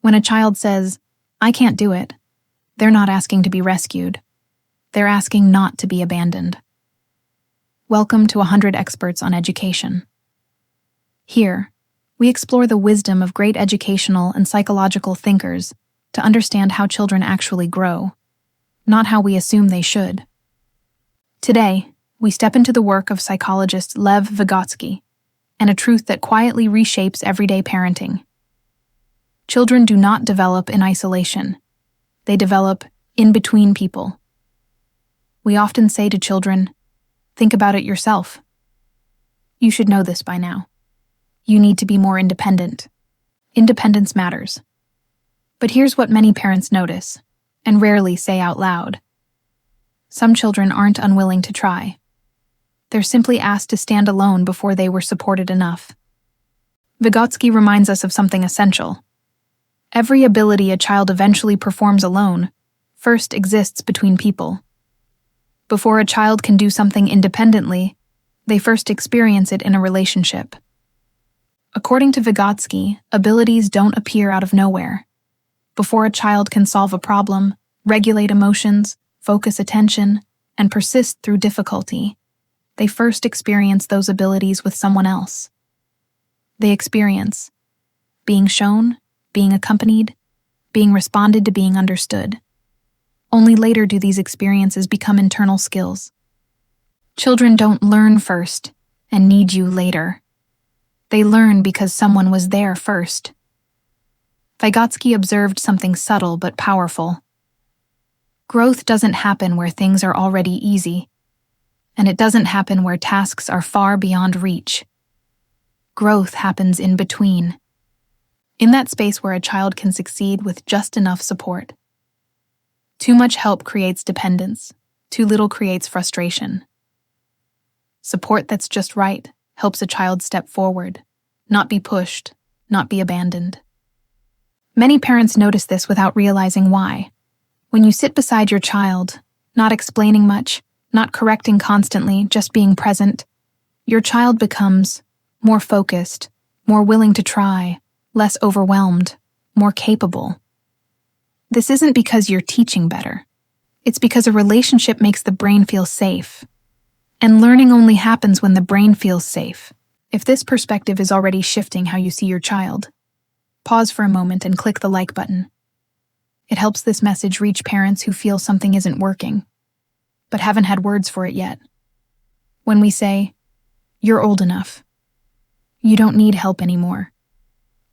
When a child says, "I can't do it," they're not asking to be rescued. They're asking not to be abandoned. Welcome to 100 Experts on Education. Here, we explore the wisdom of great educational and psychological thinkers to understand how children actually grow, not how we assume they should. Today, we step into the work of psychologist Lev Vygotsky and a truth that quietly reshapes everyday parenting. Children do not develop in isolation. They develop in between people. We often say to children, "Think about it yourself." You should know this by now. You need to be more independent. Independence matters. But here's what many parents notice, and rarely say out loud. Some children aren't unwilling to try. They're simply asked to stand alone before they were supported enough. Vygotsky reminds us of something essential. Every ability a child eventually performs alone first exists between people. Before a child can do something independently, they first experience it in a relationship. According to Vygotsky, abilities don't appear out of nowhere. Before a child can solve a problem, regulate emotions, focus attention, and persist through difficulty, they first experience those abilities with someone else. They experience being shown, being accompanied, being responded to, being understood. Only later do these experiences become internal skills. Children don't learn first and need you later. They learn because someone was there first. Vygotsky observed something subtle but powerful. Growth doesn't happen where things are already easy, and it doesn't happen where tasks are far beyond reach. Growth happens in between, in that space where a child can succeed with just enough support. Too much help creates dependence. Too little creates frustration. Support that's just right helps a child step forward, not be pushed, not be abandoned. Many parents notice this without realizing why. When you sit beside your child, not explaining much, not correcting constantly, just being present, your child becomes more focused, more willing to try, less overwhelmed, more capable. This isn't because you're teaching better. It's because a relationship makes the brain feel safe. And learning only happens when the brain feels safe. If this perspective is already shifting how you see your child, pause for a moment and click the like button. It helps this message reach parents who feel something isn't working, but haven't had words for it yet. When we say, "You're old enough. You don't need help anymore.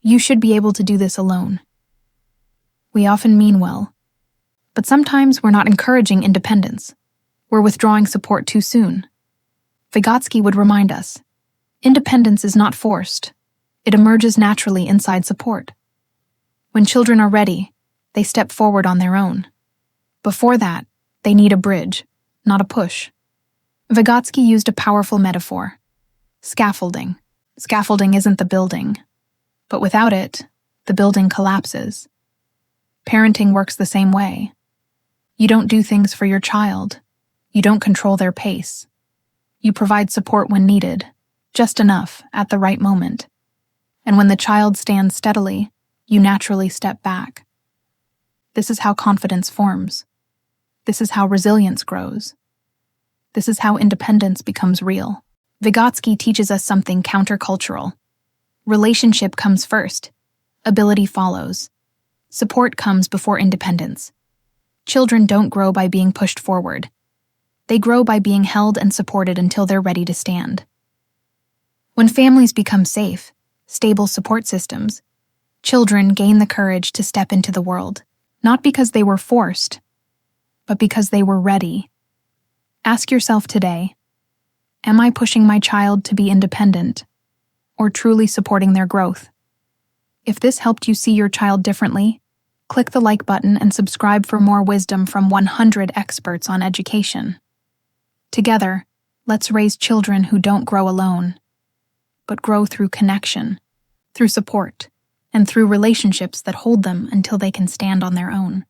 You should be able to do this alone," we often mean well, but sometimes we're not encouraging independence. We're withdrawing support too soon. Vygotsky would remind us, independence is not forced. It emerges naturally inside support. When children are ready, they step forward on their own. Before that, they need a bridge, not a push. Vygotsky used a powerful metaphor: scaffolding. Scaffolding isn't the building, but without it, the building collapses. Parenting works the same way. You don't do things for your child. You don't control their pace. You provide support when needed, just enough at the right moment. And when the child stands steadily, you naturally step back. This is how confidence forms. This is how resilience grows. This is how independence becomes real. Vygotsky teaches us something countercultural. Relationship comes first. Ability follows. Support comes before independence. Children don't grow by being pushed forward. They grow by being held and supported until they're ready to stand. When families become safe, stable support systems, children gain the courage to step into the world, not because they were forced, but because they were ready. Ask yourself today, am I pushing my child to be independent, or truly supporting their growth? If this helped you see your child differently, click the like button and subscribe for more wisdom from 100 experts on education. Together, let's raise children who don't grow alone, but grow through connection, through support, and through relationships that hold them until they can stand on their own.